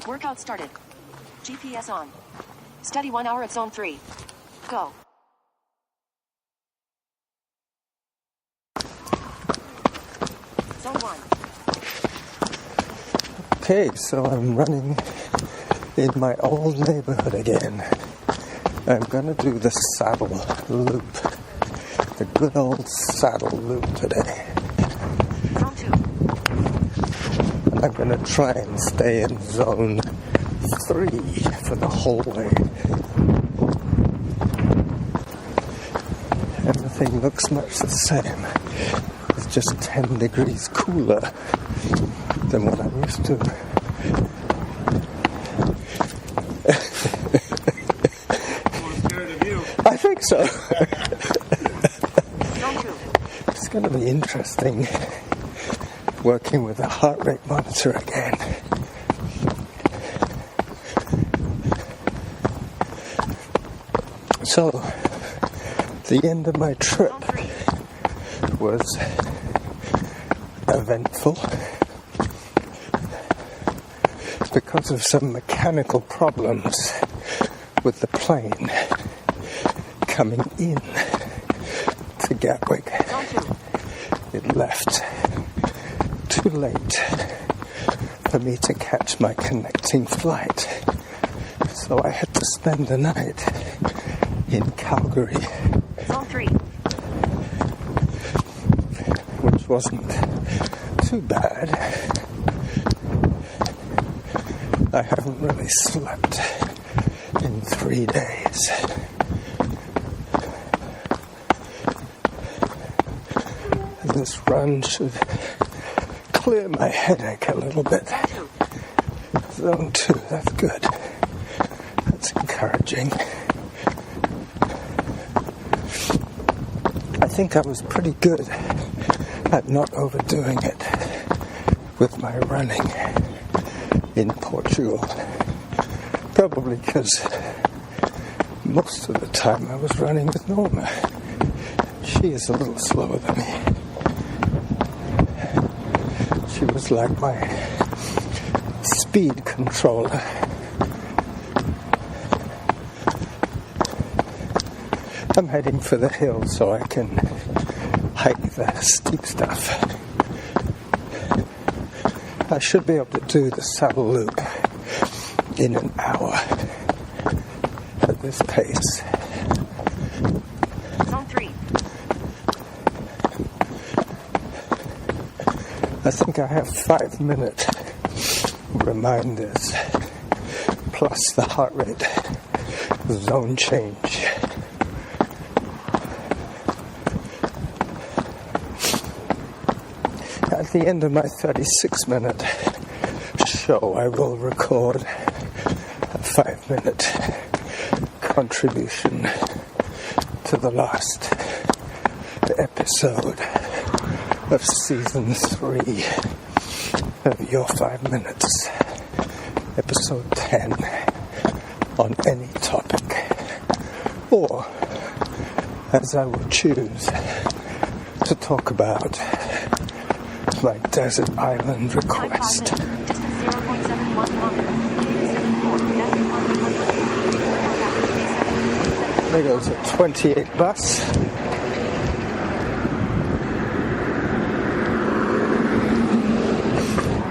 Workout started. GPS on. Steady 1 hour at zone 3. Go. Zone 1. Okay, so I'm running in my old neighborhood again. I'm gonna do the saddle loop. The good old saddle loop today. Zone 2. I'm gonna try and stay in zone 3 for the whole way. Everything looks much the same. It's just 10 degrees cooler than what I'm used to. I think so. It's going to be interesting working with a heart rate monitor again. So, the end of my trip was eventful because of some mechanical problems with the plane coming in to Gatwick. It left too late for me to catch my connecting flight, so I had to spend the night in Calgary. Zone 3. Which wasn't too bad. I haven't really slept in 3 days. This run should clear my headache a little bit. Zone 2, that's good. That's encouraging. I think I was pretty good at not overdoing it with my running in Portugal. Probably because most of the time I was running with Norma. She is a little slower than me. She was like my speed controller. I'm heading for the hill so I can hike the steep stuff. I should be able to do the saddle loop in an hour at this pace. Zone 3. I think I have 5-minute reminders plus the heart rate zone change. At the end of my 36-minute show, I will record a 5-minute contribution to the last episode of season 3 of Your 5 Minutes, episode 10, on any topic, or, as I will choose, to talk about my desert island request. There goes a 28 bus.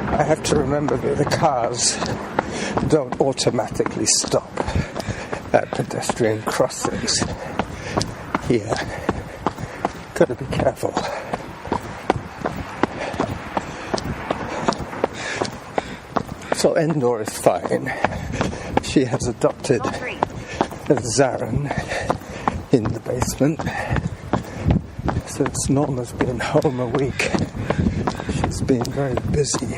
I have to remember that the cars don't automatically stop at pedestrian crossings here. Gotta be careful. So Endor is fine. She has adopted Zarin in the basement. Since Norma's been home a week, she's been very busy.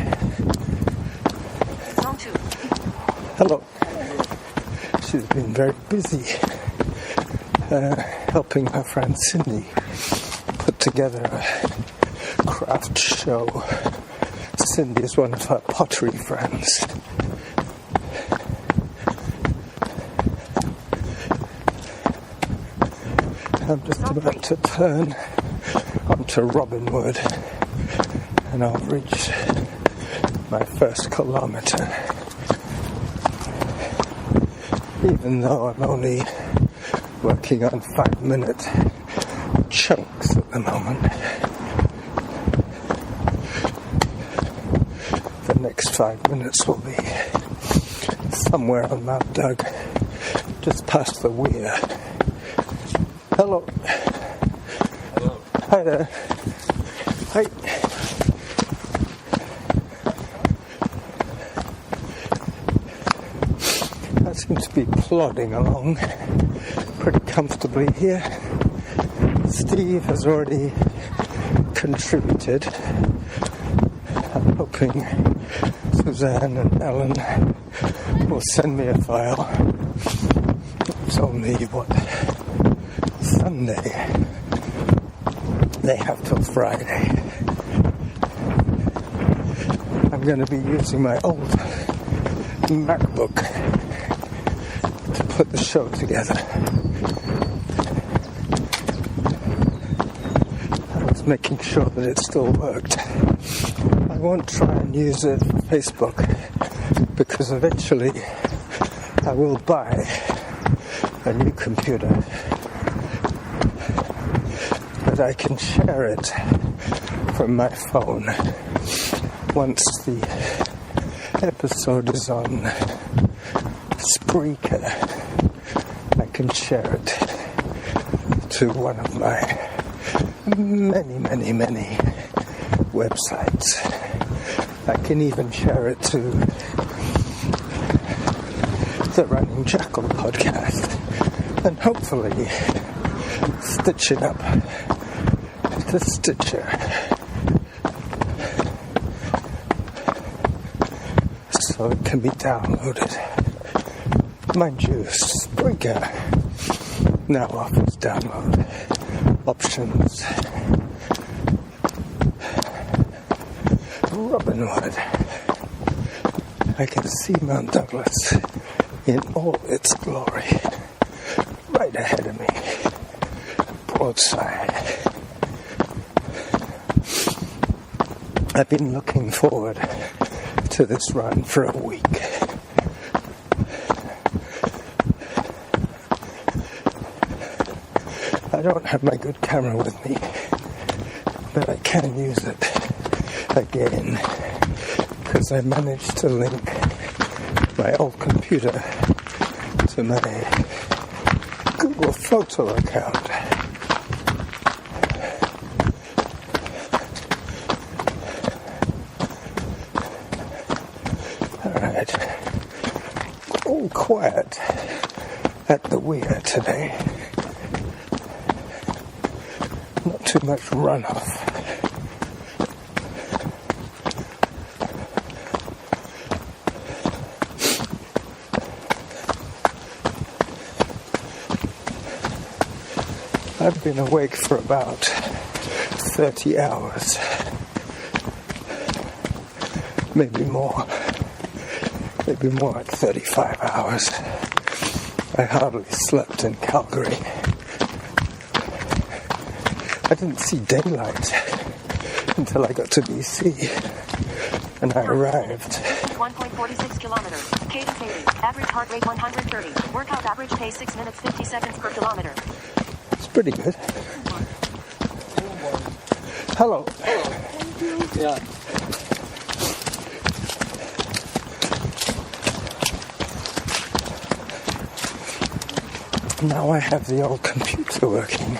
Hello. She's been very busy helping her friend Cindy put together a craft show. Cindy is one of her pottery friends. I'm just about to turn onto Robinwood and I'll reach my first kilometre even though I'm only working on 5-minute chunks at the moment. The next 5 minutes will be somewhere on Mount Doug, just past the weir. Hello. Hello. Hi there. Hi. I seem to be plodding along pretty comfortably here. Steve has already contributed. I'm hoping Suzanne and Ellen will send me a file. It's only, Sunday. They have till Friday. I'm going to be using my old MacBook to put the show together. I was making sure that it still worked. I won't try and use it for Facebook because eventually I will buy a new computer. But I can share it from my phone once the episode is on Spreaker. I can share it to one of my many websites. I can even share it to the Running Jackal podcast and hopefully stitch it up to Stitcher. So it can be downloaded. Mind you, Spreaker now offers download options. Robinhood. I can see Mount Douglas in all its glory right ahead of me. Broadside. I've been looking forward to this run for a week. I don't have my good camera with me, but I can use it again because I managed to link my old computer to my Google Photo account. Alright, all quiet at the weir today. Not too much runoff. I've been awake for about 30 hours. Maybe more like 35 hours. I hardly slept in Calgary. I didn't see daylight until I got to BC, and I arrived. 1.46 kilometers. Cadence 80. Average heart rate 130. Workout average pace 6 minutes 50 seconds per kilometer. It's pretty good. Hello. Thank you. Yeah. Now I have the old computer working.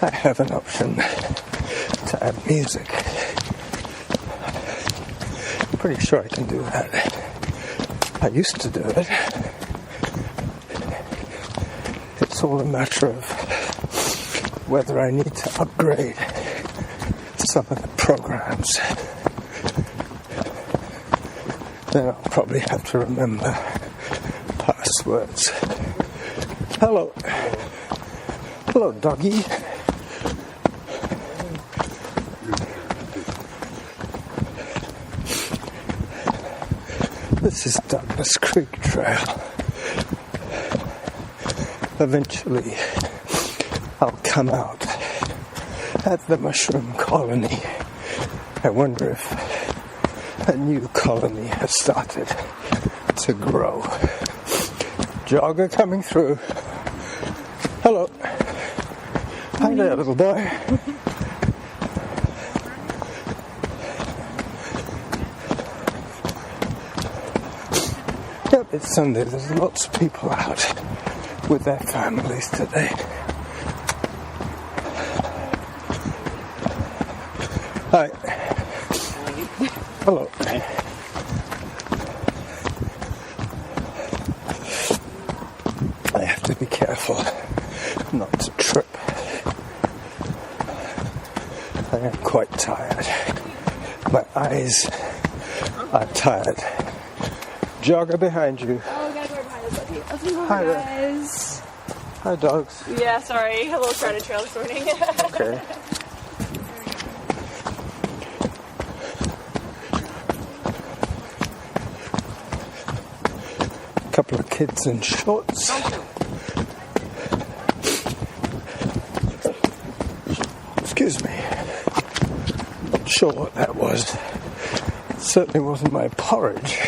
I have an option to add music. I'm pretty sure I can do that. I used to do it. It's all a matter of whether I need to upgrade some of the programs. Then I'll probably have to remember passwords. Hello. Hello, doggy. This is Douglas Creek Trail. Eventually, I'll come out at the mushroom colony. I wonder if a new colony has started to grow. Jogger coming through. Hello. Hi there, little boy. Yep, it's Sunday. There's lots of people out with their families today. Hi. Hello. I have to be careful not to trip. I am quite tired. My eyes are tired. Jogger behind you. Oh, guys, we're behind us. Okay, Hi there. guys. Hi, dogs. Yeah, sorry. A little crowded trail this morning. Okay. Couple of kids in shorts. Excuse me. Not sure what that was. It certainly wasn't my porridge.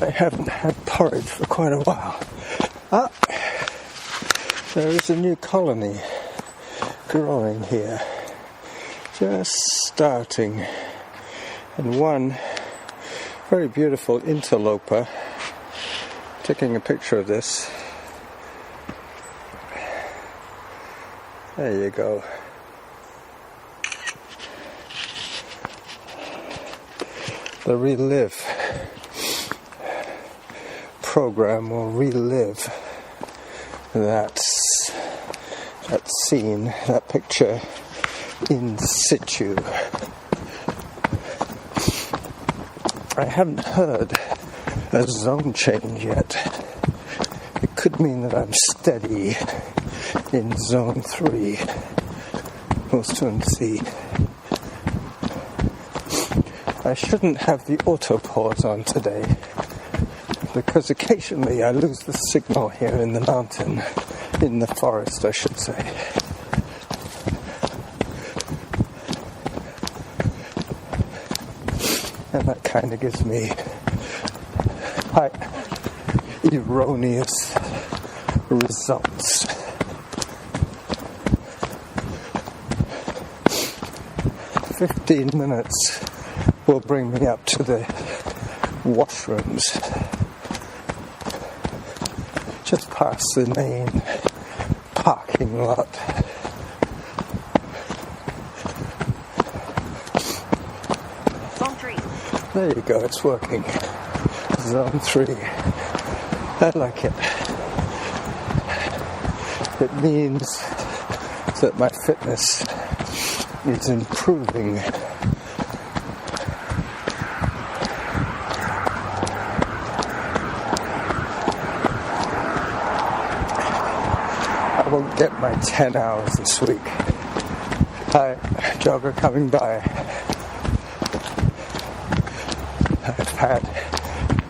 I haven't had porridge for quite a while. Ah, there is a new colony growing here. Just starting. And one very beautiful interloper, taking a picture of this. There you go. The Relive program will relive that scene, that picture in situ. I haven't heard a zone change yet. It could mean that I'm steady in zone 3. We'll soon see. I shouldn't have the auto pause on today because occasionally I lose the signal here in the mountain, in the forest I should say. And that kind of gives me erroneous results. "15 minutes will bring me up to the washrooms, just past the main parking lot. Zone 3. There you go, it's working. Zone 3. I like it. It means that my fitness is improving. I won't get my 10 hours this week. Hi, jogger coming by. I've had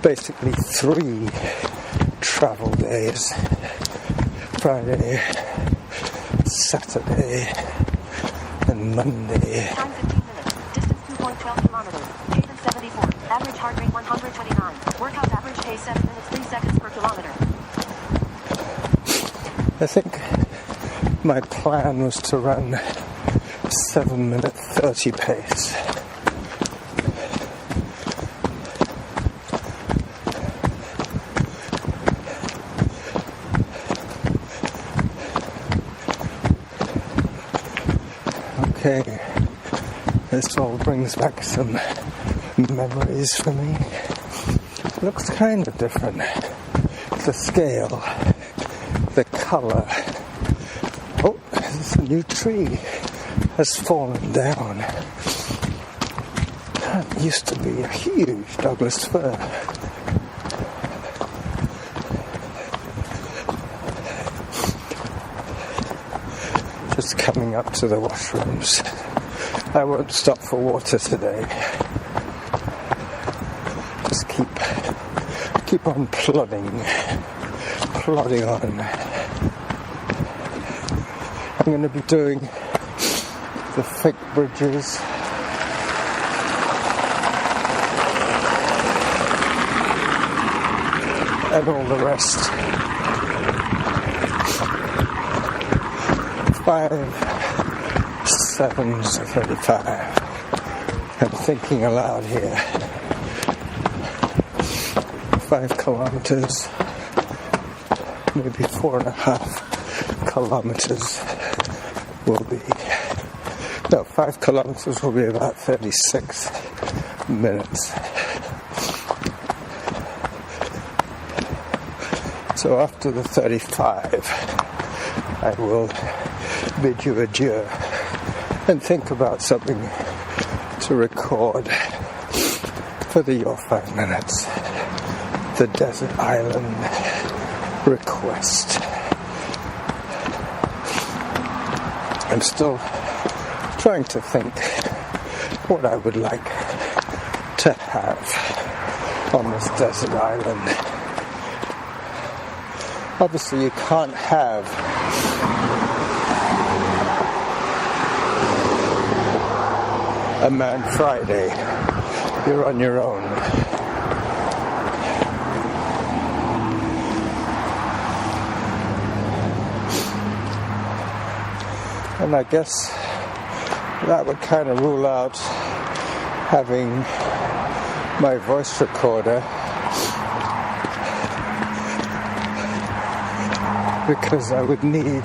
basically 3 travel days. Friday, Saturday, and Monday. Time 15 minutes. Distance 2.12 kilometers. Cadence 74. Average heart rate 129. Workout average pace 7 minutes 3 seconds per kilometer. I think my plan was to run 7-minute 30 pace. Okay, this all brings back some memories for me. Looks kind of different. The scale, the color. Oh, there's a new tree has fallen down. That used to be a huge Douglas fir. Just coming up to the washrooms. I won't stop for water today. Just keep on plodding on. I'm going to be doing the fake bridges and all the rest. 5 sevens of 35. I'm thinking aloud here. 5 kilometers, maybe 4.5 kilometers will be, no, 5 kilometers will be about 36 minutes. So after the 35, I will bid you adieu and think about something to record for the Your 5 Minutes, the Desert Island request. I'm still trying to think what I would like to have on this desert island. Obviously you can't have a Man Friday. You're on your own. And I guess that would kind of rule out having my voice recorder, because I would need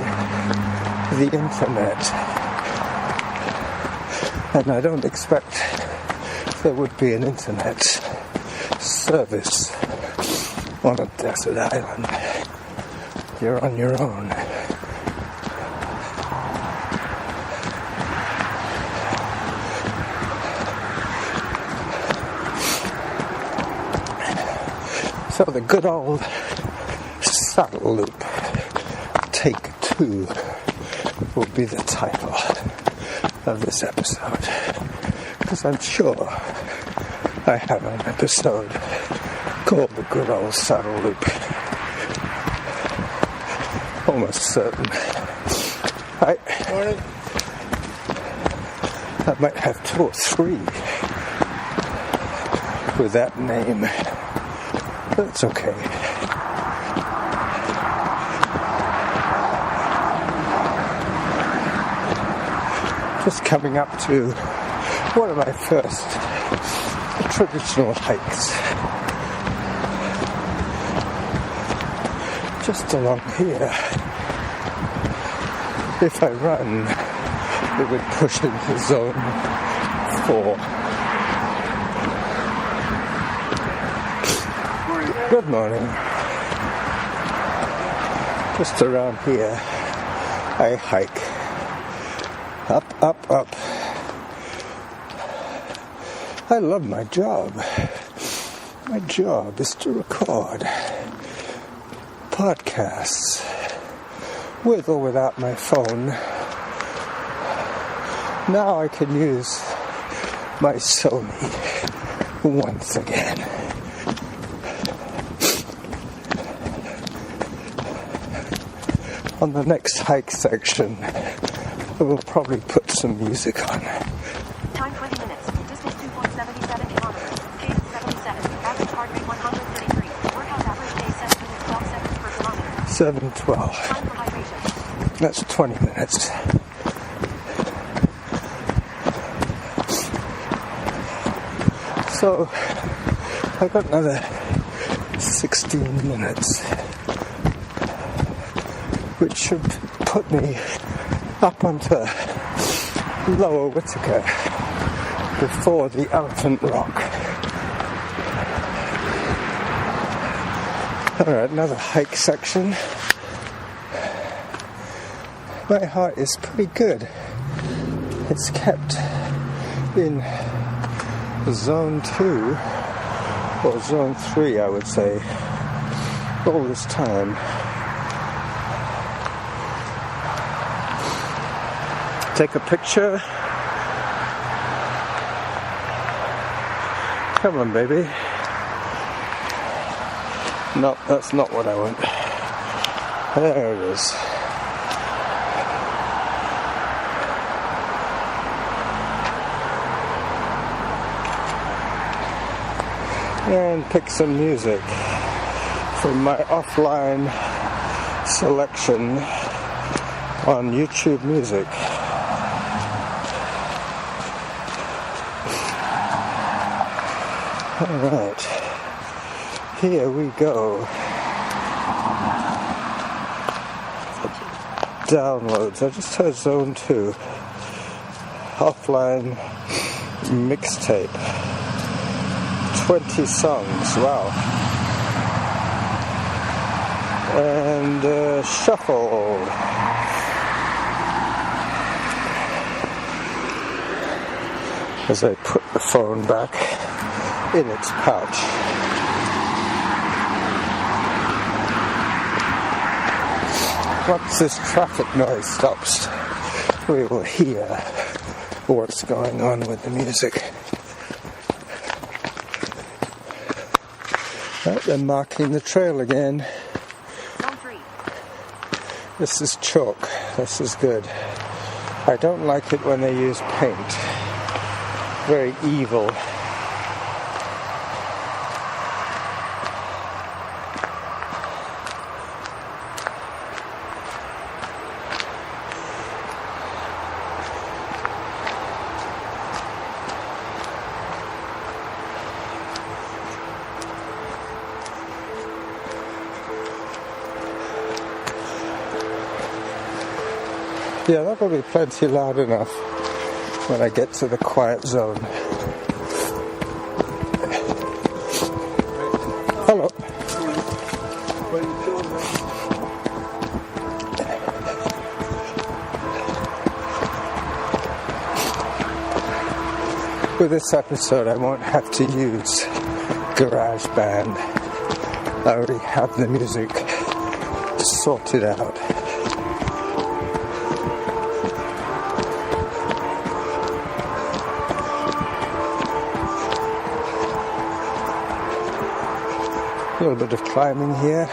the internet. And I don't expect there would be an internet service on a desert island. You're on your own. So the good old saddle loop, take 2, will be the title of this episode, because I'm sure I have an episode called the good old saddle loop. Almost certain. I might have 2 or 3 with that name, but it's okay. Just coming up to one of my first traditional hikes. Just along here. If I run, it would push into zone 4. Good morning. Just around here, I hike. Up, up, up. I love my job. My job is to record podcasts with or without my phone. Now I can use my sone once again. On the next hike section, I will probably put some music on. Time 20 minutes. Distance 2.77 kilometers. Cadence 77. Average heart rate 133. Workout average day 7 minutes 12 seconds per kilometer. 7:12. Time for hydration. That's 20 minutes. So, I've got another 16 minutes, which should put me up onto Lower Whittaker before the Elephant Rock. Alright, another hike section. My heart is pretty good. It's kept in zone 2 or zone 3, I would say, all this time. Take a picture. Come on, baby. No, that's not what I want. There it is. And pick some music from my offline selection on YouTube Music. Alright, here we go. Downloads. I just heard Zone 2. Offline mixtape. 20 songs, wow. And shuffle. As I put the phone back in its pouch. Once this traffic noise stops, we will hear what's going on with the music. Oh, they're marking the trail again. Zone 3. This is chalk. This is good. I don't like it when they use paint. Very evil. Yeah, that'll be plenty loud enough when I get to the quiet zone. Hello. With this episode, I won't have to use GarageBand. I already have the music sorted out. A little bit of climbing here,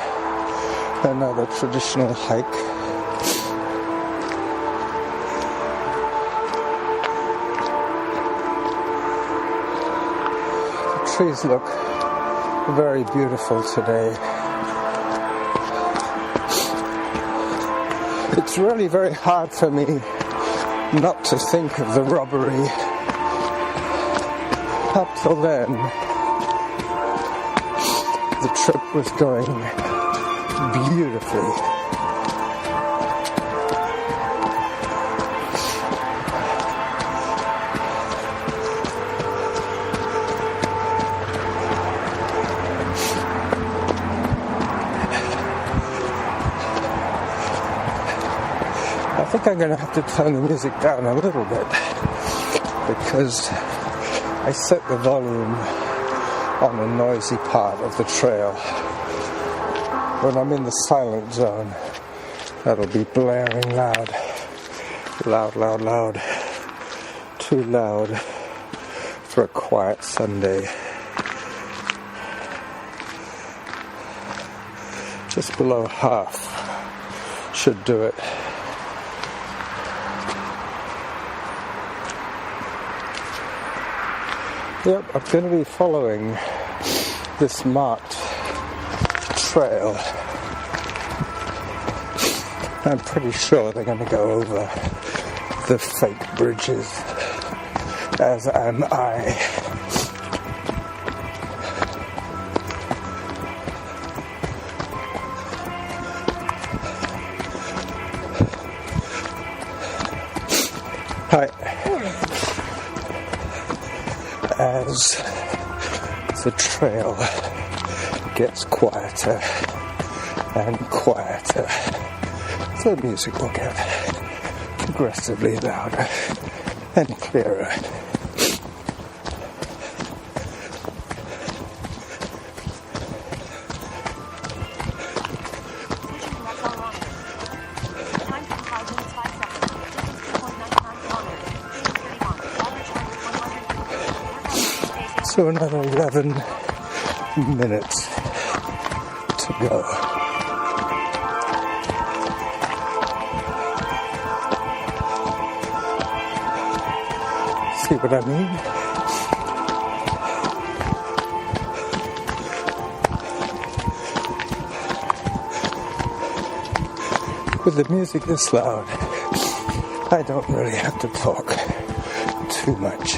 another traditional hike. The trees look very beautiful today. It's really very hard for me not to think of the robbery. Up till then, the trip was going beautifully. I think I'm going to have to turn the music down a little bit because I set the volume on a noisy part of the trail. When I'm in the silent zone, that'll be blaring loud. Loud, loud, loud. Too loud for a quiet Sunday. Just below half should do it. Yep, I'm going to be following this marked trail. I'm pretty sure they're going to go over the fake bridges, as am I. Hi. As the trail gets quieter and quieter, the music will get progressively louder and clearer. So another 11 minutes to go. See what I mean? With the music this loud, I don't really have to talk too much.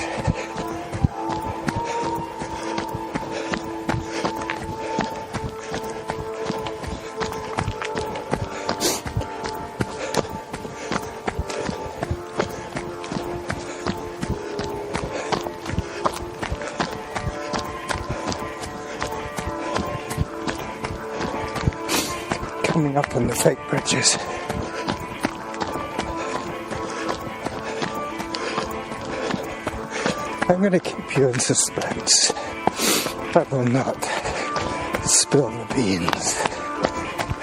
Coming up on the fake bridges. I'm going to keep you in suspense. I will not spill the beans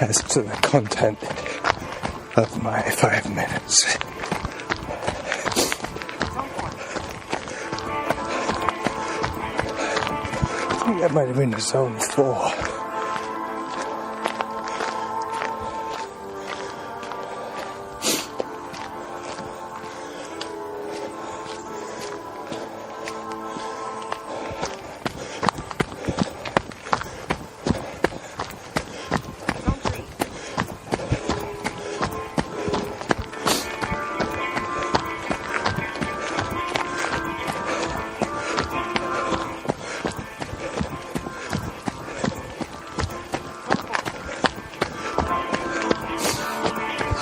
as to the content of my 5 minutes. I think that might have been zone 4.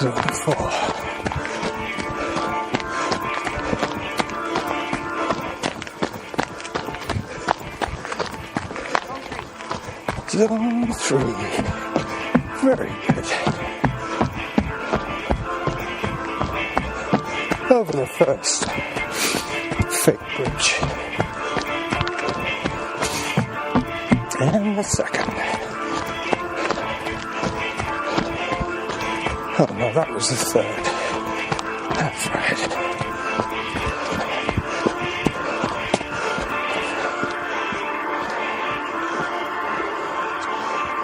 Zone 4. Zone 3. Very good. Over the first fake bridge. And the second. Oh no, that was the third. That's right.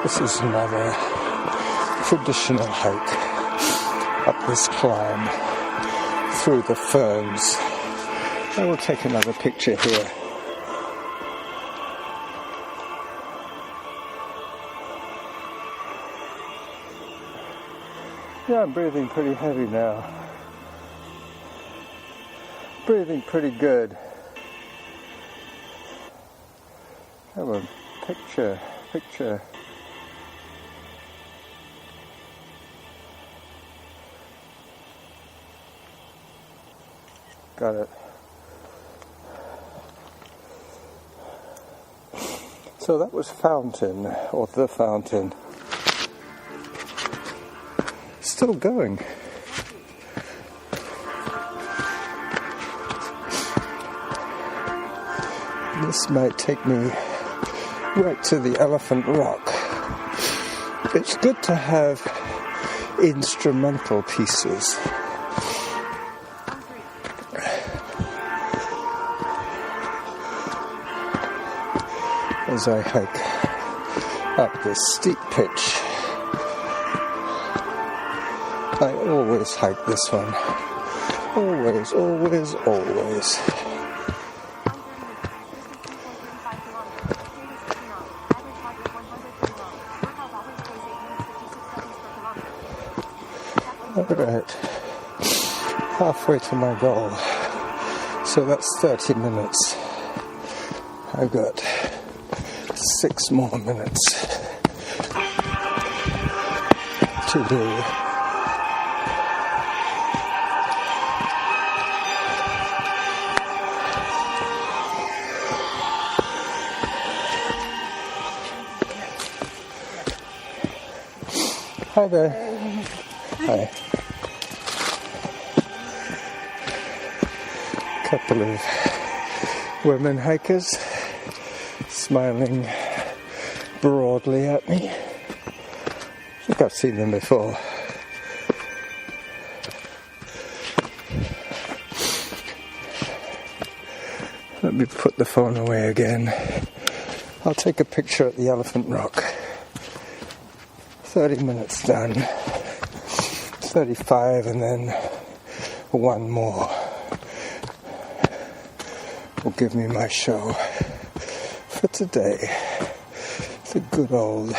This is another traditional hike up this climb through the ferns. I will take another picture here. Yeah, I'm breathing pretty heavy now. Breathing pretty good. Have a picture. Got it. So that was Fountain, or the Fountain. Still going. This might take me right to the Elephant Rock. It's good to have instrumental pieces. As I hike up this steep pitch. I always hike this one. Always, always, always. Alright. Halfway to my goal. So that's 30 minutes. I've got 6 more minutes to do. Hi there. Hi. Couple of women hikers smiling broadly at me. I think I've seen them before. Let me put the phone away again. I'll take a picture at the Elephant Rock. 30 minutes done. 35 and then one more will give me my show for today. The good old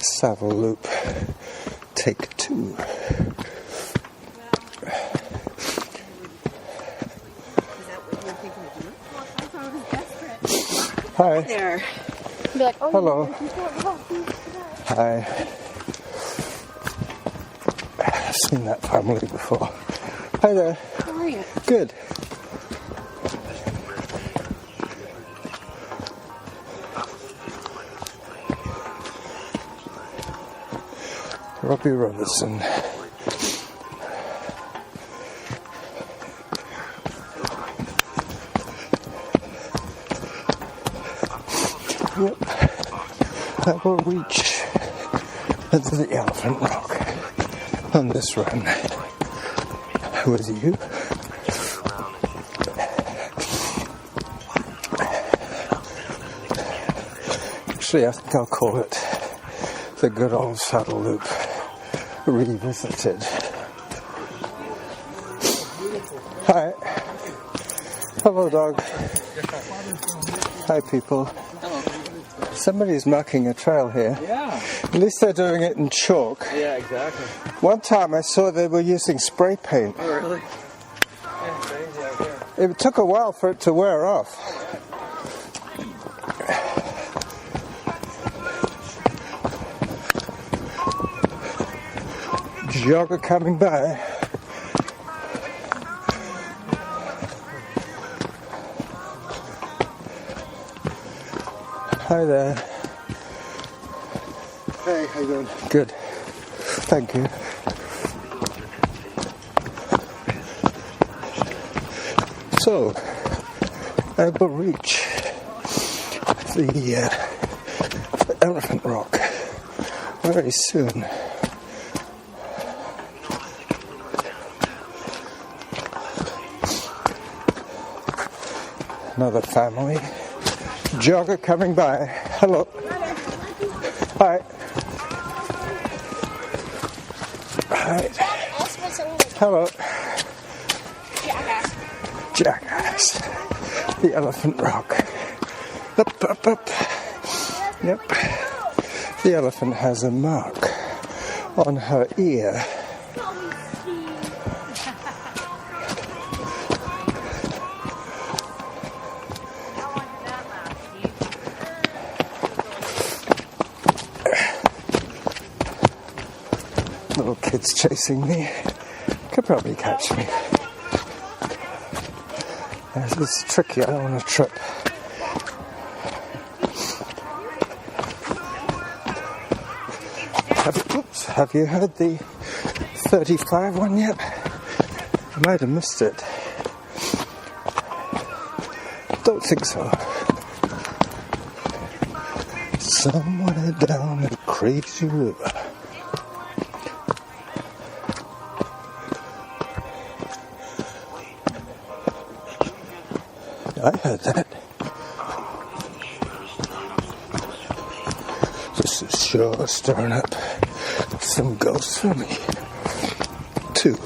Savile Loop, take 2. Hi. There. Be like, oh, Hello. you can't help me today. Hi. I've seen that family before. Hi there. How are you? Good. Robbie Robertson. Yep. That will reach the Elephant Rock on this run with you. Actually, I think I'll call it the good old saddle loop revisited. Hi. Hello, dog. Hi, people. Somebody's marking a trail here. Yeah. At least they're doing it in chalk. Yeah, exactly. One time I saw they were using spray paint. Oh, really? Yeah, crazy out here. It took a while for it to wear off. Jogger coming by. Hi there. Hey, how you doing? Good. Thank you. So, I will reach the Elephant Rock very soon. Another family. Jogger coming by. Hello. Hi. Hi. Hello. Jackass. The Elephant Rock. Up, up, up. Yep. The elephant has a mark on her ear. Little kids chasing me. Could probably catch me. This is tricky, I don't want to trip. Have you heard the 35 one yet? I might have missed it. Don't think so. Somewhere down a crazy river. I heard that. This is sure stirring up some ghosts for me, too.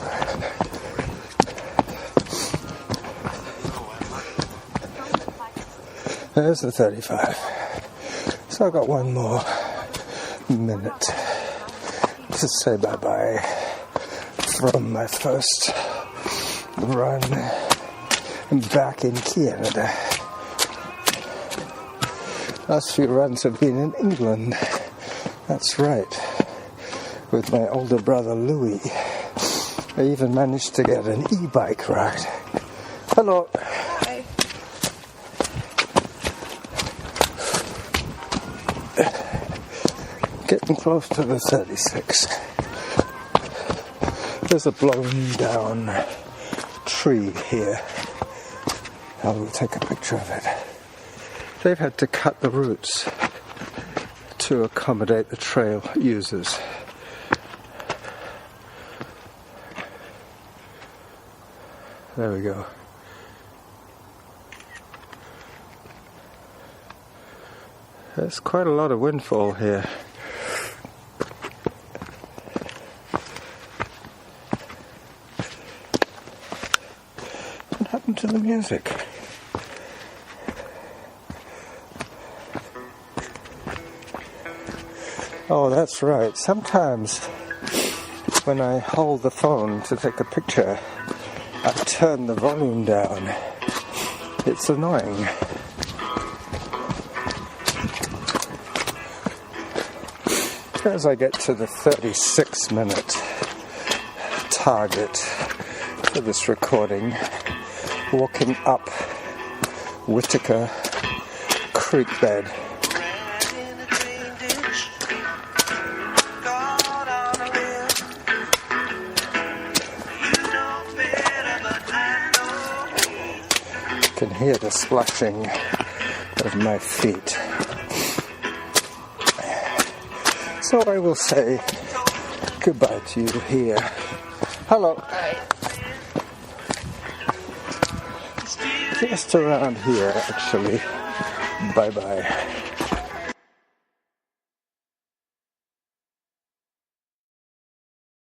There's the 35. So I've got one more minute to say bye-bye from my first run back in Canada. Last few runs have been in England. That's right. With my older brother Louis. I even managed to get an e-bike ride. Hello. Hi. Getting close to the 36. There's a blown down tree here. I will take a picture of it. They've had to cut the roots to accommodate the trail users. There we go. There's quite a lot of windfall here. What happened to the music? Oh, that's right. Sometimes when I hold the phone to take a picture, I turn the volume down. It's annoying. As I get to the 36-minute target for this recording, walking up Whitaker Creek bed. You can hear the splashing of my feet. So I will say goodbye to you here. Hello. Just around here, actually. Bye-bye.